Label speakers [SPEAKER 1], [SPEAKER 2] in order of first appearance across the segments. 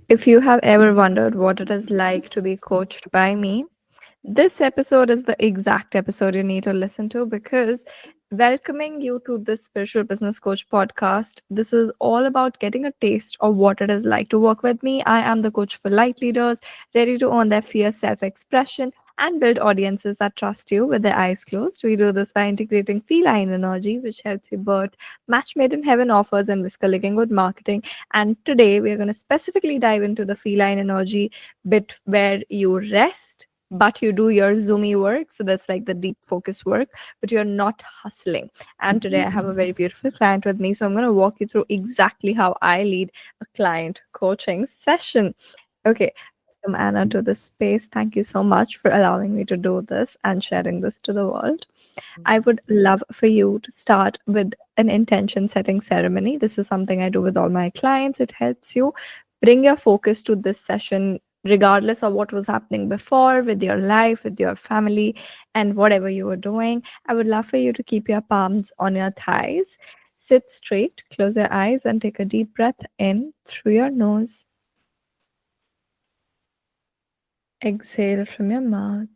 [SPEAKER 1] If you have ever wondered what it is like to be coached by me, this episode is the exact episode you need to listen to because welcoming you to this Spiritual Business Coach podcast. This is all about getting a taste of what it is like to work with me. I am the coach for light leaders, ready to own their fierce self expression and build audiences that trust you with their eyes closed. We do this by integrating feline energy, which helps you birth match made in heaven offers and whisker licking good marketing. And today we are going to specifically dive into the feline energy bit where you rest but you do your zoomy work. So that's like the deep focus work, but you're not hustling. And today I have a very beautiful client with me. So I'm going to walk you through exactly how I lead a client coaching session. Okay. Welcome, Anna, to this space. Thank you so much for allowing me to do this and sharing this to the world. I would love for you to start with an intention setting ceremony. This is something I do with all my clients. It helps you bring your focus to this session, regardless of what was happening before with your life, with your family, and whatever you were doing. I would love for you to keep your palms on your thighs. Sit straight, close your eyes, and take a deep breath in through your nose. Exhale from your mouth.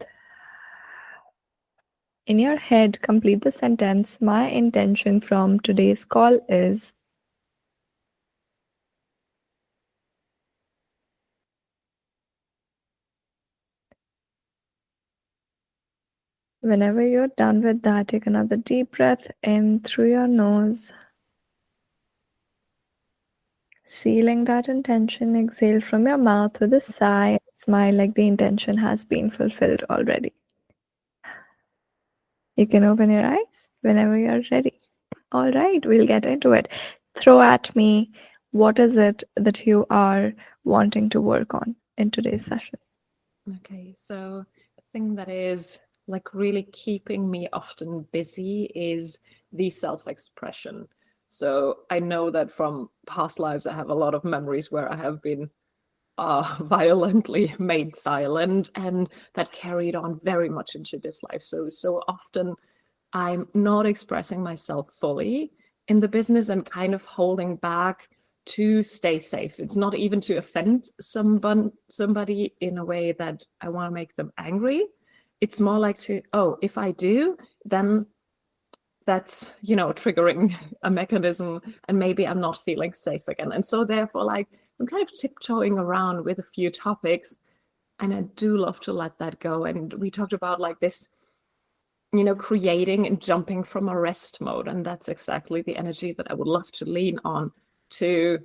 [SPEAKER 1] In your head, complete the sentence. My intention from today's call is. Whenever you're done with that, take another deep breath in through your nose. Sealing that intention, exhale from your mouth with a sigh. Smile like the intention has been fulfilled already. You can open your eyes whenever you're ready. All right, we'll get into it. Throw at me, what is it that you are wanting to work on in today's session?
[SPEAKER 2] Okay, so a thing that is like really keeping me often busy is the self-expression. So I know that from past lives, I have a lot of memories where I have been violently made silent, and that carried on very much into this life. So often I'm not expressing myself fully in the business and kind of holding back to stay safe. It's not even to offend somebody in a way that I want to make them angry. It's more like if I do, then that's, triggering a mechanism and maybe I'm not feeling safe again. And so therefore, like, I'm kind of tiptoeing around with a few topics, and I do love to let that go. And we talked about like this, creating and jumping from a rest mode. And that's exactly the energy that I would love to lean on, to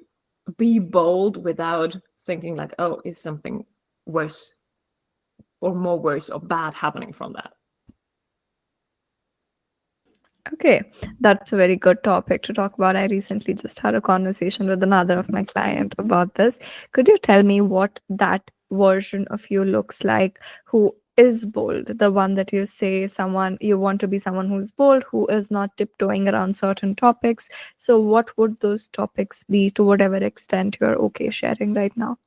[SPEAKER 2] be bold without thinking like, oh, is something worse or more worse or bad happening from that?
[SPEAKER 1] Okay, that's a very good topic to talk about. I recently just had a conversation with another of my client about this. Could you tell me what that version of you looks like, who is bold, the one that you say someone you want to be, someone who's bold, who is not tiptoeing around certain topics? So what would those topics be, to whatever extent you're okay sharing right now?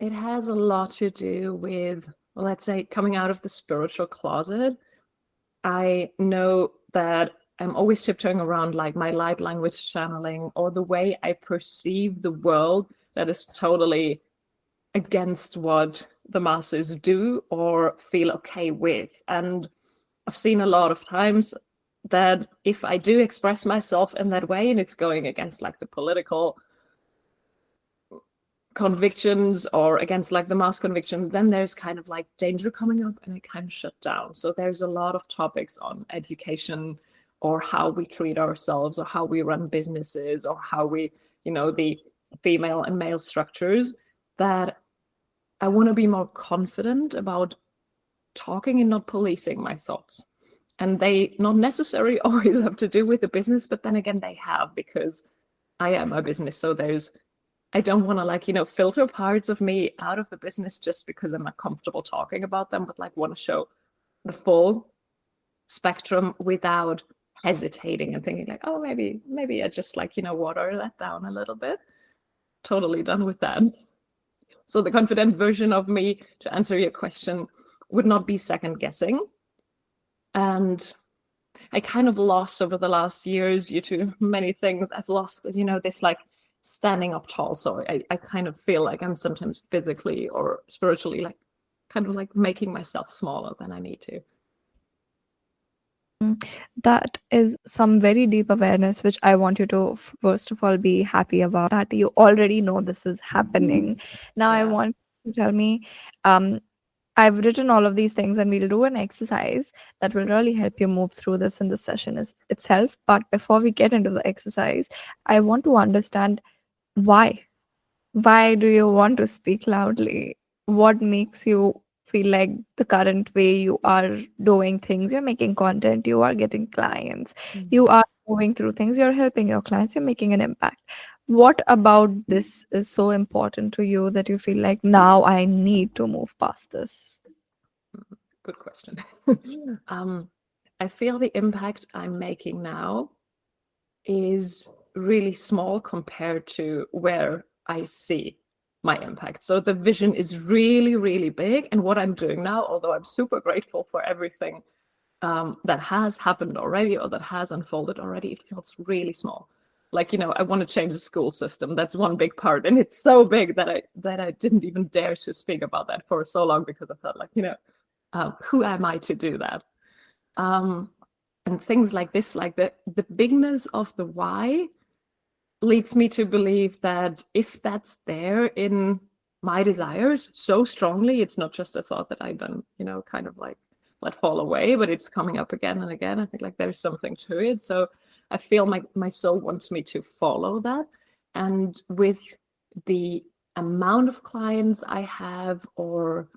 [SPEAKER 2] It has a lot to do with, well, let's say, coming out of the spiritual closet. I know that I'm always tiptoeing around like my light language channeling, or the way I perceive the world that is totally against what the masses do or feel okay with. And I've seen a lot of times that if I do express myself in that way and it's going against like the political convictions or against like the mass conviction, then there's kind of like danger coming up and I kind of shut down. So there's a lot of topics on education, or how we treat ourselves, or how we run businesses, or how we, the female and male structures, that I want to be more confident about talking and not policing my thoughts. And they not necessarily always have to do with the business, but then again, they have, because I am a business. So I don't want to like, filter parts of me out of the business just because I'm not comfortable talking about them, but like want to show the full spectrum without hesitating and thinking like, oh, maybe I just like, water that down a little bit. Totally done with that. So the confident version of me, to answer your question, would not be second guessing. And I kind of lost over the last years, due to many things. I've lost, this like standing up tall. So I kind of feel like I'm sometimes physically or spiritually like kind of like making myself smaller than I need to.
[SPEAKER 1] That is some very deep awareness, which I want you to, first of all, be happy about that you already know this is happening. Now, I
[SPEAKER 2] Yeah.
[SPEAKER 1] want you to tell me, um, I've written all of these things, and we'll do an exercise that will really help you move through this in the session itself. But before we get into the exercise, I want to understand why. Why do you want to speak loudly? What makes you feel like the current way you are doing things, you're making content, you are getting clients, you are moving through things, you're helping your clients, you're making an impact? What about this is so important to you that you feel like now I need to move past this?
[SPEAKER 2] Good question. I feel the impact I'm making now is really small compared to where I see my impact. So the vision is really, really big. And what I'm doing now, although I'm super grateful for everything that has happened already or that has unfolded already, it feels really small. Like, I want to change the school system. That's one big part. And it's so big that I didn't even dare to speak about that for so long, because I thought, like, who am I to do that? And things like this, like the bigness of the why leads me to believe that if that's there in my desires so strongly, it's not just a thought that I then, kind of like let fall away, but it's coming up again and again. I think like there's something to it. So I feel my soul wants me to follow that. And with the amount of clients I have, or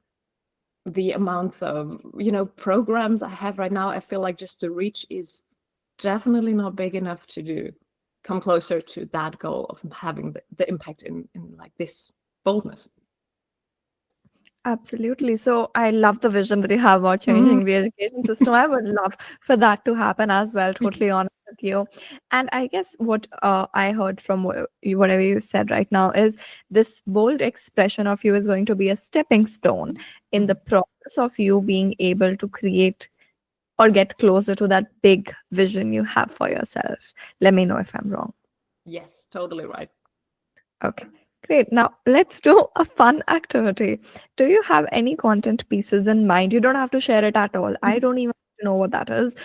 [SPEAKER 2] the amount of programs I have right now, I feel like just the reach is definitely not big enough to come closer to that goal of having the impact in like this boldness.
[SPEAKER 1] Absolutely. So I love the vision that you have about
[SPEAKER 2] Mhm.
[SPEAKER 1] changing the education system. I would love for that to happen as well. Totally honest with you. And I guess what I heard from whatever you said right now is this bold expression of you is going to be a stepping stone in the
[SPEAKER 2] Mhm.
[SPEAKER 1] process of you being able to create or get closer to that big vision you have for yourself. Let me know if I'm wrong.
[SPEAKER 2] Yes, totally right.
[SPEAKER 1] Okay, great. Now let's do a fun activity. Do you have any content pieces in mind? You don't have to share it at all. I don't even know what that is.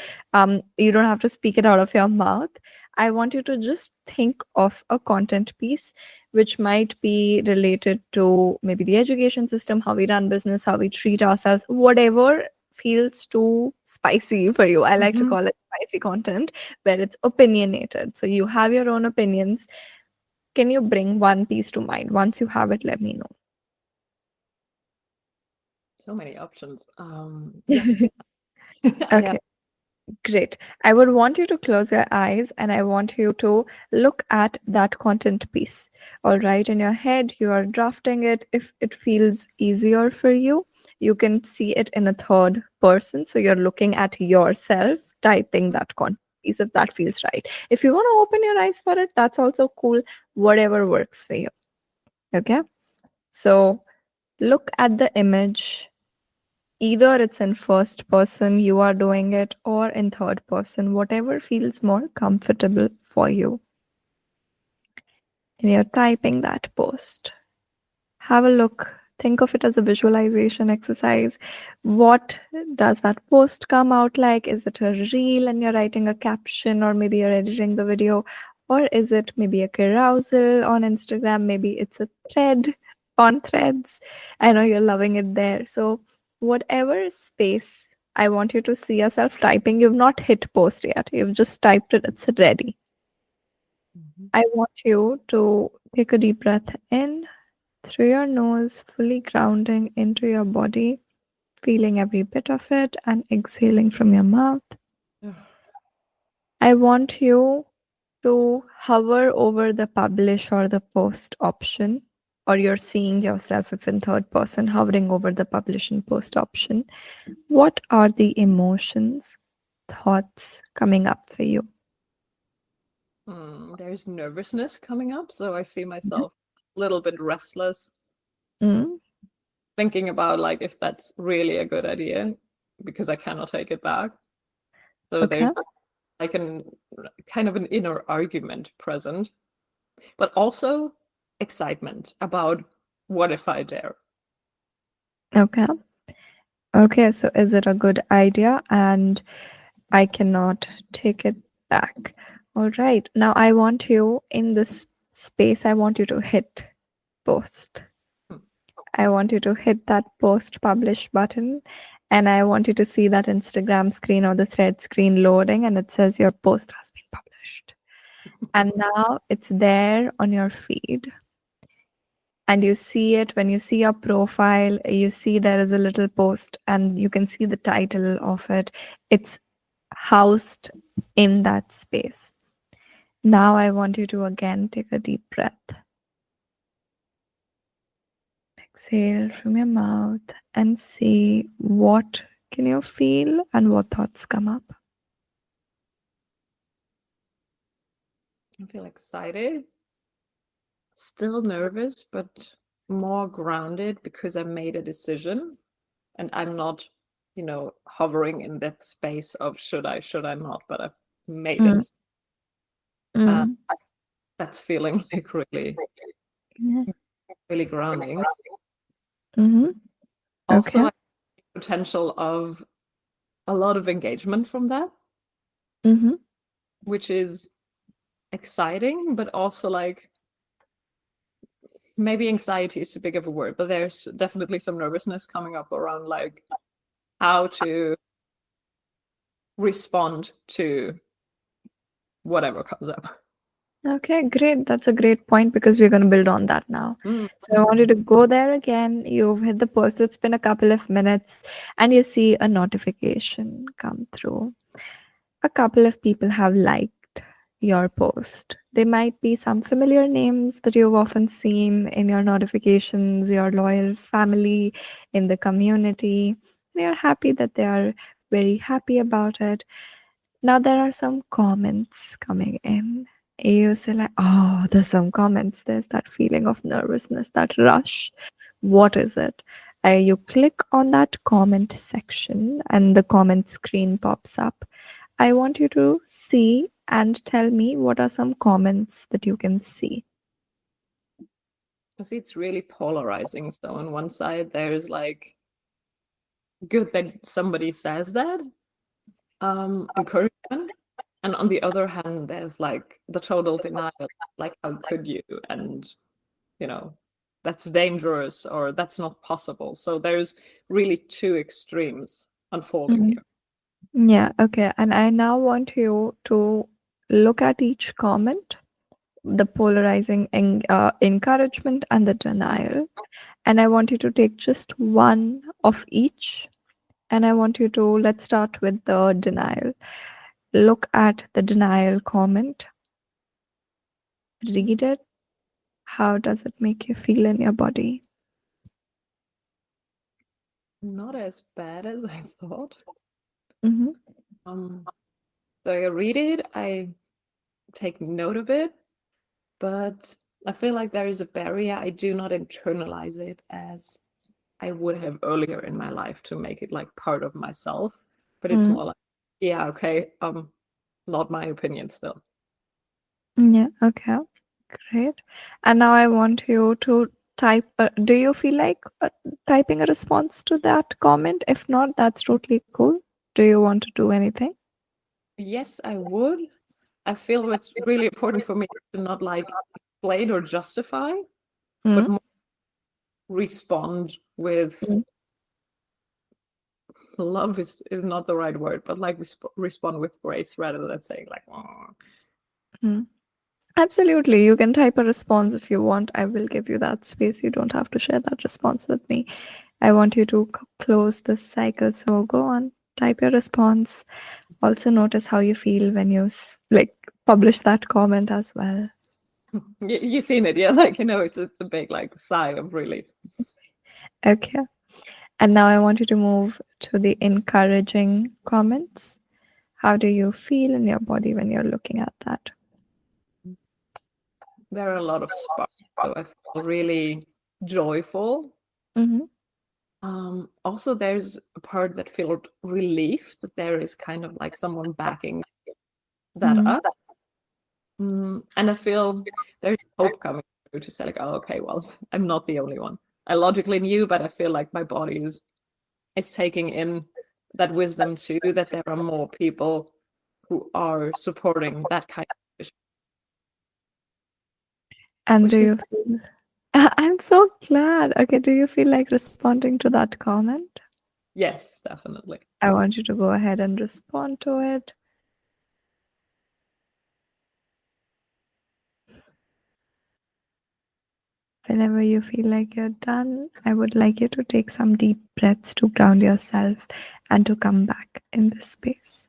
[SPEAKER 1] You don't have to speak it out of your mouth. I want you to just think of a content piece which might be related to maybe the education system, how we run business, how we treat ourselves, whatever feels too spicy for you. I like to
[SPEAKER 2] Mhm.
[SPEAKER 1] call it spicy content where it's opinionated. So you have your own opinions. Can you bring one piece to mind? Once you have it, let me
[SPEAKER 2] So many options. Yes,
[SPEAKER 1] know.
[SPEAKER 2] I have.
[SPEAKER 1] Okay, great. I would want you to close your eyes and I want you to look at that content piece. All right, in your head, you are drafting it. If it feels easier for you, you can see it in a third person. So you're looking at yourself typing that content piece if that feels right. If you want to open your eyes for it, that's also cool. Whatever works for you. Okay, so look at the image. Either it's in first person, you are doing it, or in third person, whatever feels more comfortable for you. And you're typing that post. Have a look. Think of it as a visualization exercise. What does that post come out like? Is it a reel and you're writing a caption, or maybe you're editing the video? Or is it maybe a carousel on Instagram? Maybe it's a thread on threads. I know you're loving it there. So, whatever space I want you to see yourself typing, you've not hit post yet. You've just typed it, it's ready.
[SPEAKER 2] Mhm.
[SPEAKER 1] I want you to take a deep breath in through your nose, fully grounding into your body, feeling every bit of it, and exhaling from your mouth. I want you to hover over the publish or the post option, or you're seeing yourself if in third person, hovering over the publish and post option. What are the emotions, thoughts coming up for you?
[SPEAKER 2] There's nervousness coming up, so I see myself a little bit restless,
[SPEAKER 1] Mm,
[SPEAKER 2] thinking about like if that's really a good idea, because I cannot take it back. So
[SPEAKER 1] okay.
[SPEAKER 2] there's like an kind of an inner argument present. but also excitement about what if I dare.
[SPEAKER 1] Okay. Okay, so is it a good idea? And I cannot take it back. All right. Now I want you in this space, I want you to hit post.
[SPEAKER 2] Hmm.
[SPEAKER 1] I want you to hit that post publish button, and I want you to see that Instagram screen or the thread screen loading, and it says your post has been published. And now it's there on your feed. And you see it when you see your profile, you see there is a little post, and you can see the title of it. It's housed in that space. Now I want you to again take a deep breath. Exhale from your mouth and see what can you feel and what thoughts come up.
[SPEAKER 2] I feel excited, still nervous, but more grounded because I made a decision and I'm not, hovering in that space of should I not, but I've made a
[SPEAKER 1] Mm,
[SPEAKER 2] decision. Uh,
[SPEAKER 1] mm,
[SPEAKER 2] that's feeling like really,
[SPEAKER 1] yeah.
[SPEAKER 2] really grounding.
[SPEAKER 1] Mm-hmm.
[SPEAKER 2] Also,
[SPEAKER 1] Okay.
[SPEAKER 2] I have potential of a lot of engagement from that,
[SPEAKER 1] Mm-hmm.
[SPEAKER 2] which is exciting, but also like maybe anxiety is too big of a word, but there's definitely some nervousness coming up around like how to respond to whatever comes up.
[SPEAKER 1] Okay, great. That's a great point because we're going to build on that now.
[SPEAKER 2] Mm.
[SPEAKER 1] So I want you to go there again. You've hit the post. It's been a couple of minutes and you see a notification come through. A couple of people have liked your post. They might be some familiar names that you've often seen in your notifications, your loyal family in the community. They are happy that they are very happy about it. Now there are some comments coming in. You say like, oh, there's some comments. There's that feeling of nervousness, that rush. What is it? You click on that comment section and the comment screen pops up. I want you to see and tell me what are some comments that you can see.
[SPEAKER 2] I see it's really polarizing. So on one side, there's like good that somebody says that, encouragement. And on the other hand, there's like the total denial, like how could you? And you know, that's dangerous or that's not possible. So there's really two extremes unfolding
[SPEAKER 1] Mhm.
[SPEAKER 2] here.
[SPEAKER 1] Yeah, okay. And I now want you to look at each comment, the polarizing encouragement and the denial. And I want you to take just one of each. And I want you to, let's start with the denial. Look at the denial comment, read it. How does it make you feel in your body?
[SPEAKER 2] Not as bad as I thought.
[SPEAKER 1] Mm-hmm.
[SPEAKER 2] Um, so I read it, I take note of it, but I feel like there is a barrier. I do not internalize it as I would have earlier in my life to make it like part of myself. But it's
[SPEAKER 1] Mm.
[SPEAKER 2] more like, yeah, okay, not my opinion still.
[SPEAKER 1] Yeah, okay, great. And now I want you to type. Do you feel like typing a response to that comment? If not, that's totally cool. Do you want to do anything?
[SPEAKER 2] Yes, I would. I feel it's really important for me to not like explain or justify, but
[SPEAKER 1] Mm.
[SPEAKER 2] more respond with
[SPEAKER 1] Mm.
[SPEAKER 2] love is not the right word, but like respond with grace rather than saying like, oh.
[SPEAKER 1] Mm. Absolutely. You can type a response if you want. I will give you that space. You don't have to share that response with me. I want you to close this cycle. So go on, type your response. Also notice how you feel when you like publish that comment as well.
[SPEAKER 2] You've seen it, yeah? Like, it's a big like sigh of relief.
[SPEAKER 1] Okay. And now I want you to move to the encouraging comments. How do you feel in your body when you're looking at that?
[SPEAKER 2] There are a lot of sparks, so I feel really joyful.
[SPEAKER 1] Mm-hmm.
[SPEAKER 2] Also, there's a part that felt relief that there is kind of like someone backing that
[SPEAKER 1] Mm-hmm.
[SPEAKER 2] up. And I feel there's hope coming through to say like, oh, okay, well, I'm not the only one. I logically knew, but I feel like my body is taking in that wisdom too, that there are more people who are supporting that kind of vision,
[SPEAKER 1] And
[SPEAKER 2] which
[SPEAKER 1] do
[SPEAKER 2] feels
[SPEAKER 1] you feel I'm so glad. Okay, do you feel like responding to that comment?
[SPEAKER 2] yes, definitely.
[SPEAKER 1] I want you to go ahead and respond to it. Whenever you feel like you're done, I would like you to take some deep breaths to ground yourself and to come back in this space.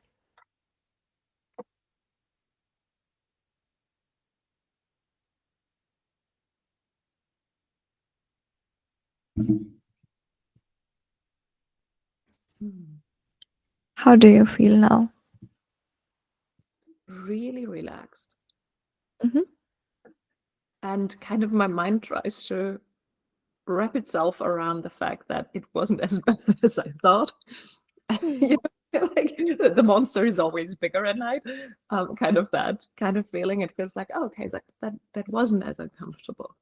[SPEAKER 2] Hmm.
[SPEAKER 1] How do you feel now?
[SPEAKER 2] Really relaxed.
[SPEAKER 1] Mhm.
[SPEAKER 2] And kind of my mind tries to wrap itself around the fact that it wasn't as bad as I thought. You know, like the monster is always bigger at night. Kind of that kind of feeling. It feels like, oh, okay, that wasn't as uncomfortable.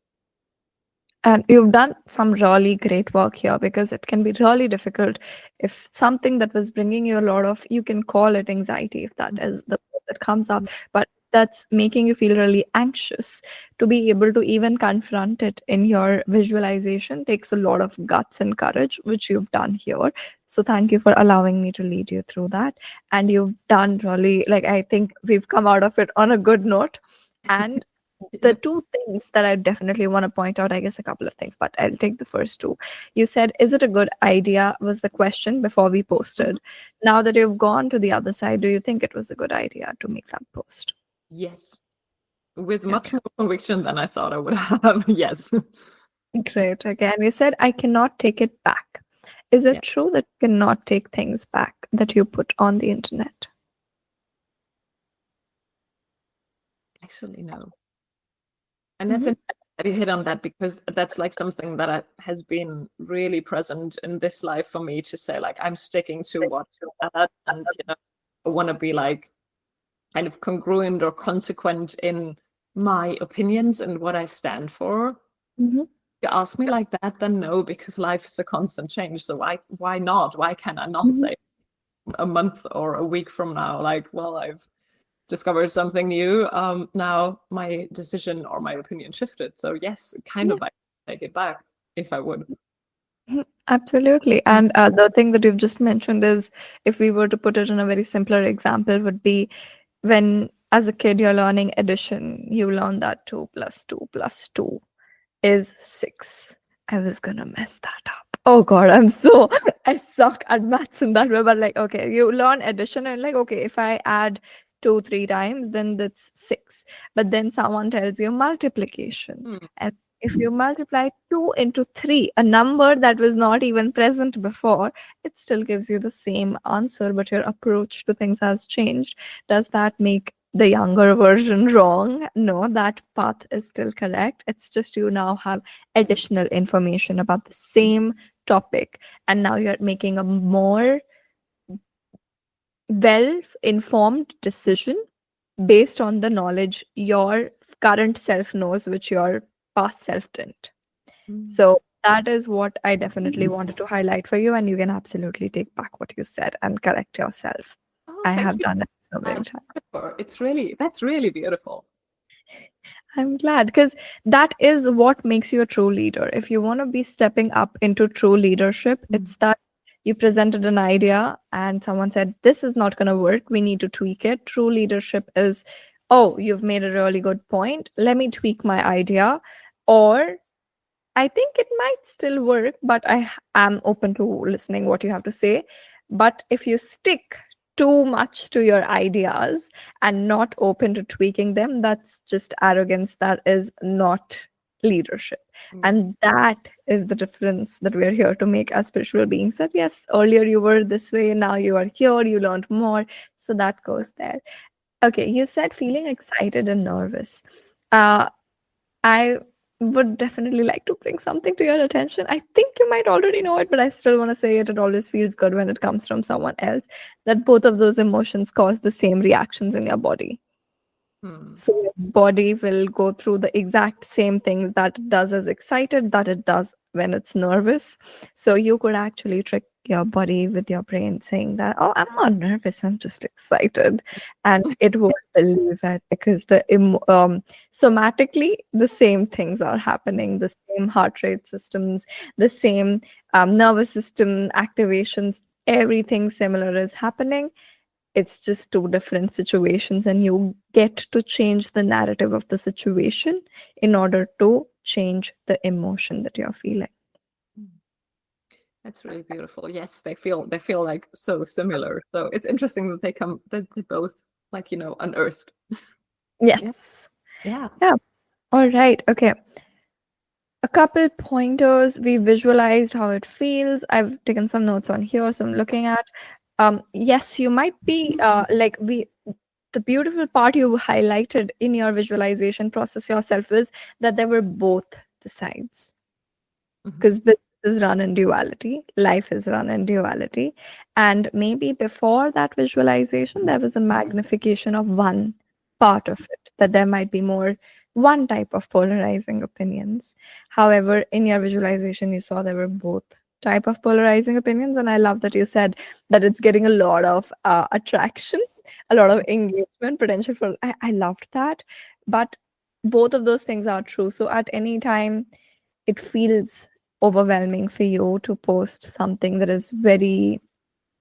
[SPEAKER 1] And you've done some really great work here, because it can be really difficult if something that was bringing you a lot of, you can call it anxiety if that is the word that comes up, but that's making you feel really anxious. To be able to even confront it in your visualization takes a lot of guts and courage, which you've done here. So thank you for allowing me to lead you through that. And you've done really, like, I think we've come out of it on a good note. And the
[SPEAKER 2] Yeah.
[SPEAKER 1] two things that I definitely want to point out, I guess a couple of things, but I'll take the first two. You said, is it a good idea? Was the question before we
[SPEAKER 2] Mhm.
[SPEAKER 1] posted. Now that you've gone to the other side, do you think it was a good idea to make that post?
[SPEAKER 2] Yes, with much
[SPEAKER 1] Okay,
[SPEAKER 2] more conviction than I thought I would have. Yes.
[SPEAKER 1] great. Okay, and you said, I cannot take it back. Is
[SPEAKER 2] Yeah.
[SPEAKER 1] it true that you cannot take things back that you put on the internet?
[SPEAKER 2] Actually, no. And that's
[SPEAKER 1] Mhm.
[SPEAKER 2] interesting that you hit on that, because that's like something that has been really present in this life for me, to say like I'm sticking to what that, and I want to be like kind of congruent or consequent in my opinions and what I stand for.
[SPEAKER 1] Mhm.
[SPEAKER 2] You ask me like that, then no, because life is a constant change. So why not? Why can I not
[SPEAKER 1] Mhm.
[SPEAKER 2] say a month or a week from now, like, well, I've discovered something new. Now my decision or my opinion shifted. So yes, kind
[SPEAKER 1] Yeah.
[SPEAKER 2] of I take it back if I would.
[SPEAKER 1] Mhm. Absolutely. And the thing that you've just mentioned is, if we were to put it in a very simpler example, would be when as a kid you're learning addition, you learn that 2 plus 2 plus 2 is 6. I was gonna mess that up. Oh god, I suck at maths in that way. But like, okay, you learn addition and like, okay, if I add 2 3 times, then that's 6. But then someone tells you multiplication.
[SPEAKER 2] Hmm.
[SPEAKER 1] And if you multiply 2 into 3, a number that was not even present before, it still gives you the same answer, but your approach to things has changed. Does that make the younger version wrong? No, that path is still correct. It's just you now have additional information about the same topic, and now you're making a more well informed decision based on the knowledge your current self knows, which your past self didn't.
[SPEAKER 2] Hmm.
[SPEAKER 1] So that is what I definitely wanted to highlight for you, and you can absolutely take back what you said and correct yourself.
[SPEAKER 2] Oh,
[SPEAKER 1] I
[SPEAKER 2] thank
[SPEAKER 1] have
[SPEAKER 2] you.
[SPEAKER 1] done it so many
[SPEAKER 2] I'm
[SPEAKER 1] times.
[SPEAKER 2] It's really, that's really beautiful.
[SPEAKER 1] I'm glad, because that is what makes you a true leader. If you want to be stepping up into true leadership,
[SPEAKER 2] Hmm.
[SPEAKER 1] it's that you presented an idea and someone said, this is not going to work. We need to tweak it. True leadership is, oh, you've made a really good point. Let me tweak my idea. Or I think it might still work, but am open to listening what you have to say. But if you stick too much to your ideas and not open to tweaking them, that's just arrogance. That is not leadership.
[SPEAKER 2] Yeah.
[SPEAKER 1] And that is the difference that we're here to make as spiritual beings. That yes, earlier you were this way, now you are here, you learned more. So that goes there. Okay, you said feeling excited and nervous. Uh, I would definitely like to bring something to your attention. I think you might already know it, but I still want to say it. It always feels good when it comes from someone else, that both of those emotions cause the same reactions in your body.
[SPEAKER 2] Mm.
[SPEAKER 1] So your body will go through the exact same things that it does as excited that it does when it's nervous. So you could actually trick your body with your brain saying that, oh, I'm not nervous, I'm just excited. And it won't believe it because somatically, the same things are happening, the same heart rate systems, the same nervous system activations, everything similar is happening. It's just two different situations, and you get to change the narrative of the situation in order to change the emotion that you're feeling.
[SPEAKER 2] Mm. That's really beautiful. Yes, they feel like so similar. So it's interesting that they both, like, unearthed. Yeah.
[SPEAKER 1] Yes.
[SPEAKER 2] Yeah.
[SPEAKER 1] Yeah. All right. Okay. A couple pointers. We visualized how it feels. I've taken some notes on here, so I'm looking at. Yes, you might be like we. The beautiful part you highlighted in your visualization process yourself is that there were both the sides,
[SPEAKER 2] Mhm.
[SPEAKER 1] because business is run in duality, life is run in duality. And maybe before that visualization, there was a magnification of one part of it, that there might be more one type of polarizing opinions. However, in your visualization, you saw there were both type of polarizing opinions. And I love that you said that it's getting a lot of attraction, a lot of engagement potential for. I loved that. But both of those things are true. So at any time, it feels overwhelming for you to post something that is very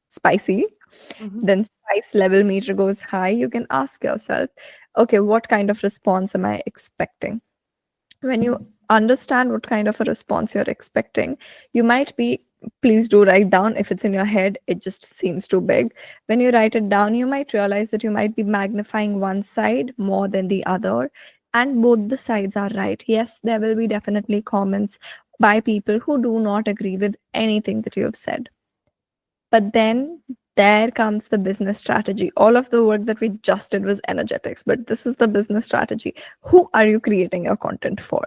[SPEAKER 1] spicy,
[SPEAKER 2] Mhm.
[SPEAKER 1] then spice level meter goes high, you can ask yourself, okay, what kind of response am I expecting? When you understand what kind of a response you're expecting, you might be, please do write down. If it's in your head, it just seems too big. When you write it down, you might realize that you might be magnifying one side more than the other, and both the sides are right. Yes, there will be definitely comments by people who do not agree with anything that you have said, but then there comes the business strategy. All of the work that we just did was energetics, but this is the business strategy. Who are you creating your content for?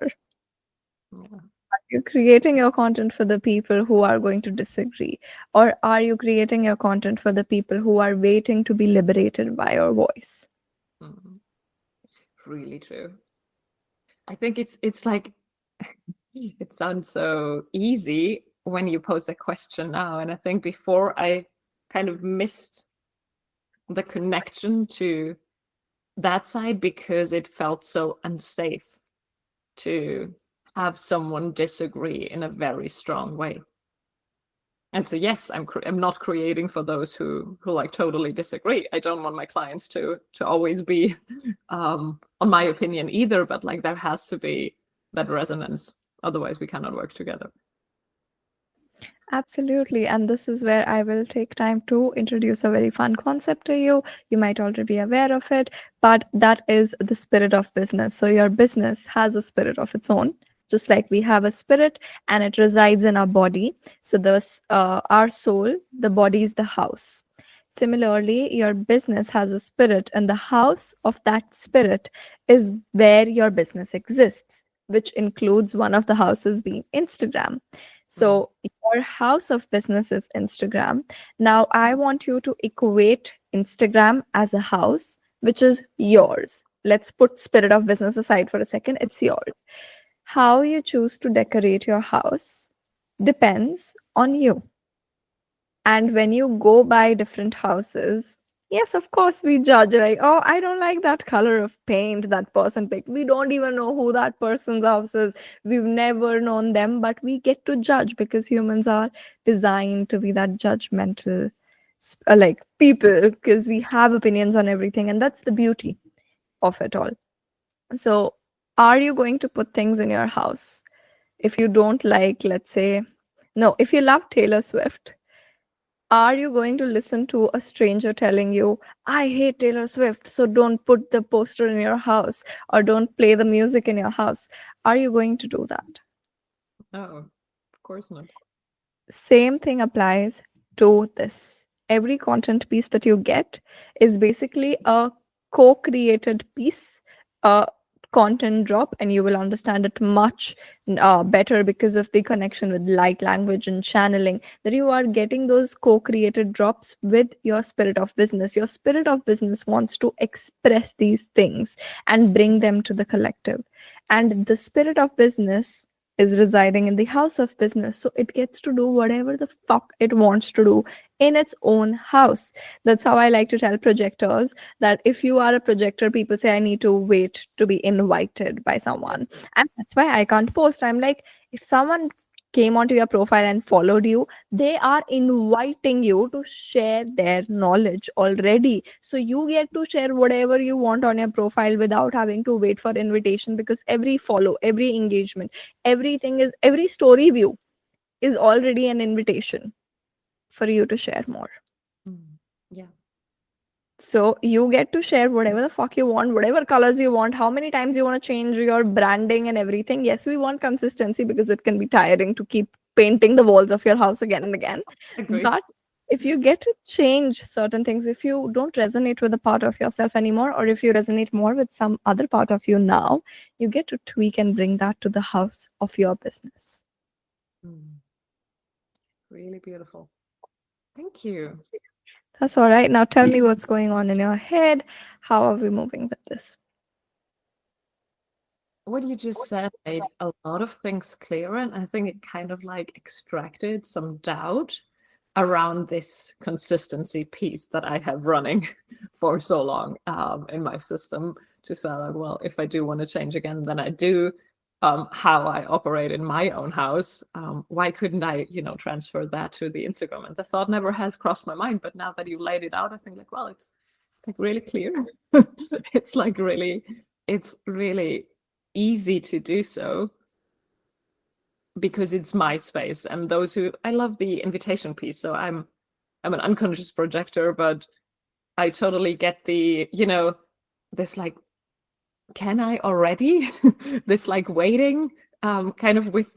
[SPEAKER 2] Yeah.
[SPEAKER 1] You creating your content for the people who are going to disagree? Or are you creating your content for the people who are waiting to be liberated by your voice?
[SPEAKER 2] Mhm. Really true. I think it's like it sounds so easy when you pose a question now, and I think before I kind of missed the connection to that side because it felt so unsafe to have someone disagree in a very strong way. And so yes, I'm not creating for those who like totally disagree. I don't want my clients to always be on my opinion either, but like there has to be that resonance, otherwise we cannot work together.
[SPEAKER 1] Absolutely. And this is where I will take time to introduce a very fun concept to you. You might already be aware of it, but that is the spirit of business. So, your business has a spirit of its own, just like we have a spirit and it resides in our body. So, our soul, the body is the house. Similarly, your business has a spirit, and the house of that spirit is where your business exists, which includes one of the houses being Instagram.
[SPEAKER 2] Mm.
[SPEAKER 1] So, your house of business is Instagram. Now, I want you to equate Instagram as a house, which is yours. Let's put spirit of business aside for a second. It's yours. How you choose to decorate your house depends on you. And when you go by different houses, yes, of course, we judge like, oh, I don't like that color of paint that person picked. We don't even know who that person's house is. We've never known them, but we get to judge because humans are designed to be that judgmental, like people, because we have opinions on everything. And that's the beauty of it all. So, are you going to put things in your house? If you don't like, let's say, no, if you love Taylor Swift, are you going to listen to a stranger telling you, I hate Taylor Swift, so don't put the poster in your house or don't play the music in your house? Are you going to do that?
[SPEAKER 2] No, of course not.
[SPEAKER 1] Same thing applies to this. Every content piece that you get is basically a co created piece, a content drop, and you will understand it much better because of the connection with light language and channeling, that you are getting those co-created drops with your spirit of business. Your spirit of business wants to express these things and bring them to the collective, and the spirit of business is residing in the house of business, so it gets to do whatever the fuck it wants to do in its own house. That's how I like to tell projectors that if you are a projector, people say I need to wait to be invited by someone. And that's why I can't post. I'm like, if someone came onto your profile and followed you, they are inviting you to share their knowledge already. So you get to share whatever you want on your profile without having to wait for invitation, because every follow, every engagement, everything is, every story view is already an invitation for you to share more.
[SPEAKER 2] Mm. Yeah.
[SPEAKER 1] So you get to share whatever the fuck you want, whatever colors you want, how many times you want to change your branding and everything. Yes, we want consistency because it can be tiring to keep painting the walls of your house again and again.
[SPEAKER 2] Agreed.
[SPEAKER 1] But if you get to change certain things, if you don't resonate with a part of yourself anymore, or if you resonate more with some other part of you now, you get to tweak and bring that to the house of your business.
[SPEAKER 2] Mm. Really beautiful. Thank you.
[SPEAKER 1] That's all right. Now tell me what's going on in your head. How are we moving with this?
[SPEAKER 2] What you just said made a lot of things clearer, and I think it kind of like extracted some doubt around this consistency piece that I have running for so long in my system. To say like, well, if I do want to change again, then I do. How I operate in my own house. Why couldn't I, transfer that to the Instagram? And the thought never has crossed my mind, but now that you laid it out, I think like, well, it's like really clear. It's like it's really easy to do so because it's my space. And those who, I love the invitation piece. So I'm an unconscious projector, but I totally get the, this like, can I already? This like waiting, kind of with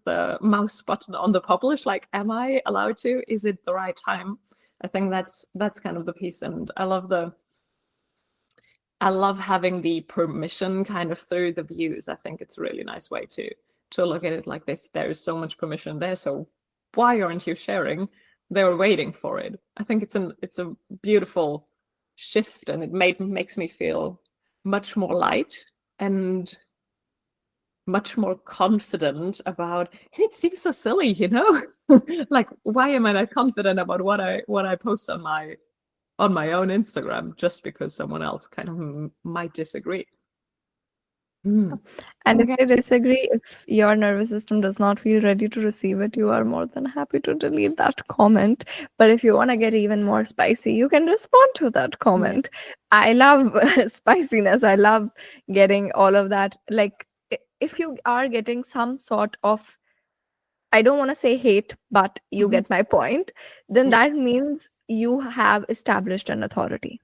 [SPEAKER 2] the mouse button on the publish. Like, am I allowed to? Is it the right time? I think that's kind of the piece, and I love having the permission kind of through the views. I think it's a really nice way to look at it like this. There is so much permission there, so why aren't you sharing? They're waiting for it. I think it's a beautiful shift, and it makes me feel much more light and much more confident about, and it seems so silly, like, why am I not confident about what I post on my own Instagram just because someone else kind of might disagree?
[SPEAKER 1] And if
[SPEAKER 2] Okay.
[SPEAKER 1] they disagree, if your nervous system does not feel ready to receive it, you are more than happy to delete that comment. But if you want to get even more spicy, you can respond to that
[SPEAKER 2] Yeah.
[SPEAKER 1] comment. I love spiciness. I love getting all of that. Like, if you are getting some sort of, I don't want to say hate, but you
[SPEAKER 2] Mhm.
[SPEAKER 1] get my point, then
[SPEAKER 2] Yeah.
[SPEAKER 1] that means you have established an authority.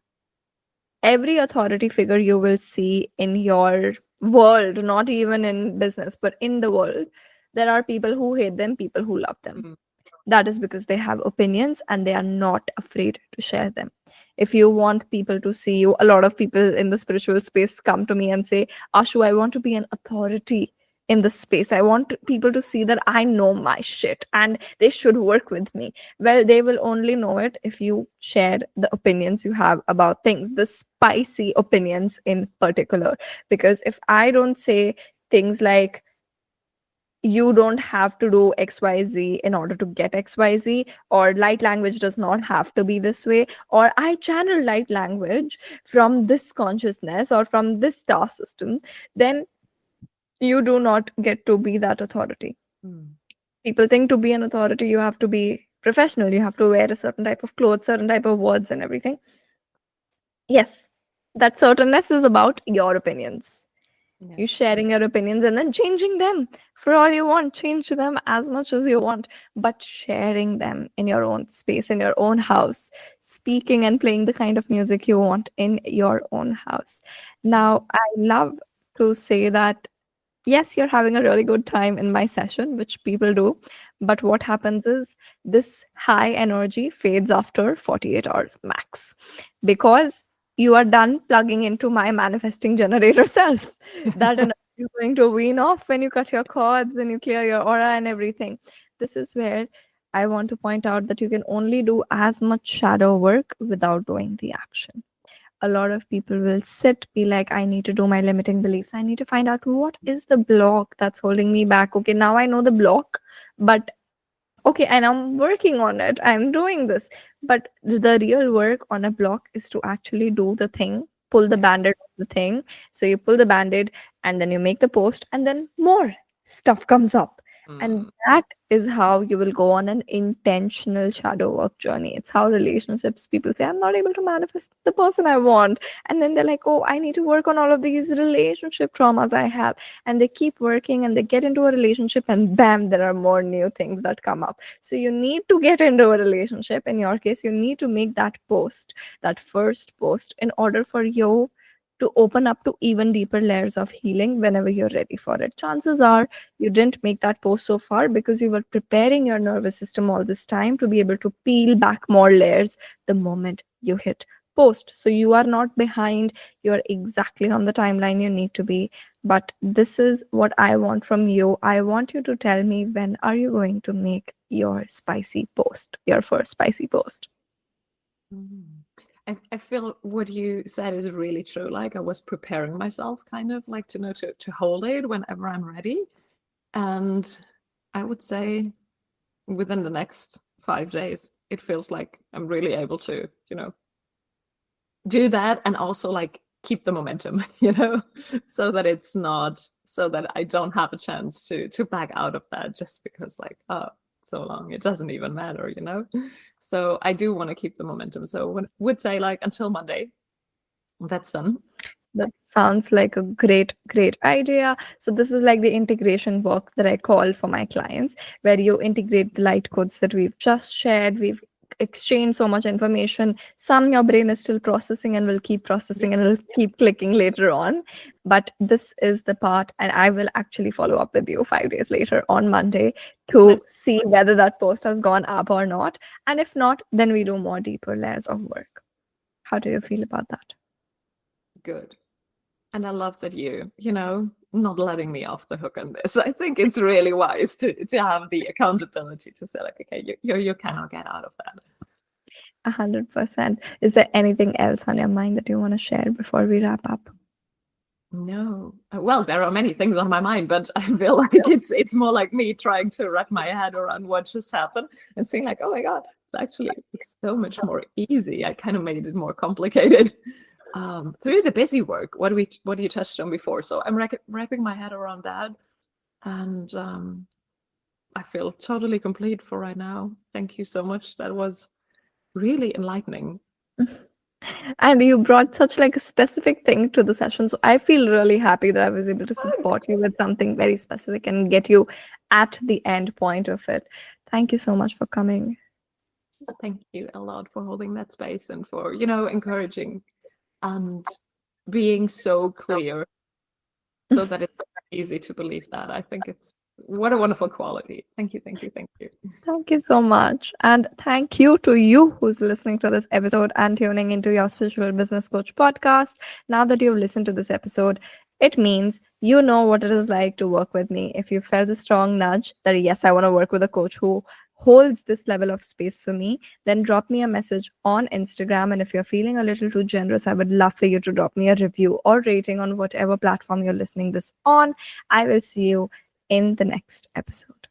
[SPEAKER 1] Every authority figure you will see in your world, not even in business, but in the world, there are people who hate them, people who love them.
[SPEAKER 2] Mm.
[SPEAKER 1] That is because they have opinions and they are not afraid to share them. If you want people to see you, a lot of people in the spiritual space come to me and say, Ashu, I want to be an authority in this space. I want people to see that I know my shit and they should work with me. Well, they will only know it if you share the opinions you have about things, the spicy opinions in particular. Because if I don't say things like, you don't have to do XYZ in order to get XYZ, or light language does not have to be this way, or I channel light language from this consciousness or from this star system, then you do not get to be that authority.
[SPEAKER 2] Mm.
[SPEAKER 1] People think to be an authority, you have to be professional, you have to wear a certain type of clothes, certain type of words, and everything. Yes, that certainness is about your opinions.
[SPEAKER 2] Yeah.
[SPEAKER 1] You sharing your opinions and then changing them for all you want. Change them as much as you want, but sharing them in your own space, in your own house, speaking and playing the kind of music you want in your own house. Now, I love to say that yes, you're having a really good time in my session, which people do. But what happens is this high energy fades after 48 hours max, because you are done plugging into my manifesting generator self. That energy is going to wean off when you cut your cords and you clear your aura and everything. This is where I want to point out that you can only do as much shadow work without doing the action. A lot of people will sit, be like, I need to do my limiting beliefs. I need to find out what is the block that's holding me back. Okay, now I know the block, but okay, and I'm working on it, I'm doing this. But the real work on a block is to actually do the thing, pull the
[SPEAKER 2] Yeah.
[SPEAKER 1] band-aid off the thing. So you pull the band-aid and then you make the post and then more stuff comes up. And
[SPEAKER 2] Mm.
[SPEAKER 1] that is how you will go on an intentional shadow work journey. It's how relationships, people say, I'm not able to manifest the person I want, and then they're like, oh, I need to work on all of these relationship traumas I have, and they keep working and they get into a relationship and bam, there are more new things that come up. So you need to get into a relationship. In your case, you need to make that post, that first post, in order for you to open up to even deeper layers of healing whenever you're ready for it. Chances are you didn't make that post so far because you were preparing your nervous system all this time to be able to peel back more layers the moment you hit post. So you are not behind, you're exactly on the timeline you need to be. But this is what I want from you. I want you to tell me, when are you going to make your spicy post, your first spicy post?
[SPEAKER 2] Mm. I feel what you said is really true. Like I was preparing myself kind of like to know to hold it whenever I'm ready. And I would say within the next 5 days, it feels like I'm really able to, do that and also like keep the momentum, so that it's not so that I don't have a chance to back out of that just because like, oh, so long. It doesn't even matter. So I do want to keep the momentum. So would say like until Monday, that's done.
[SPEAKER 1] That sounds like a great, great idea. So, this is like the integration work that I call for my clients, where you integrate the light codes that we've just shared. We've exchanged so much information. Some your brain is still processing and will keep
[SPEAKER 2] Yeah.
[SPEAKER 1] processing and will keep clicking later on. But this is the part, and I will actually follow up with you 5 days later on Monday to
[SPEAKER 2] That's
[SPEAKER 1] see whether that post has gone up or not. And if not, then we do more deeper layers of work. How do you feel about that?
[SPEAKER 2] good. And I love that not letting me off the hook on this. I think it's really wise to have the accountability to say like, okay, you cannot get out of that.
[SPEAKER 1] 100%. Is there anything else on your mind that you want to share before we wrap up?
[SPEAKER 2] No. Well, there are many things on my mind, but I feel like it's more like me trying to wrap my head around what just happened and seeing like, oh my God, it's so much more easy. I kind of made it more complicated. Through the busy work, what you touched on before. So I'm wrapping my head around that, and I feel totally complete for right now. Thank you so much. That was really enlightening.
[SPEAKER 1] And you brought such like a specific thing to the session. So I feel really happy that I was able to
[SPEAKER 2] Thanks.
[SPEAKER 1] support you with something very specific and get you at the end point of it. Thank you so much for coming.
[SPEAKER 2] Thank you a lot for holding that space and for encouraging and being so clear so that it's easy to believe that. I think it's what a wonderful quality. Thank you, thank you, thank you.
[SPEAKER 1] Thank you so much. And thank you to you who's listening to this episode and tuning into your Spiritual Business Coach podcast. Now that you've listened to this episode, it means you know what it is like to work with me. If you felt the strong nudge that, yes, I want to work with a coach who holds this level of space for me, then drop me a message on Instagram. And if you're feeling a little too generous, I would love for you to drop me a review or rating on whatever platform you're listening this on. I will see you in the next episode.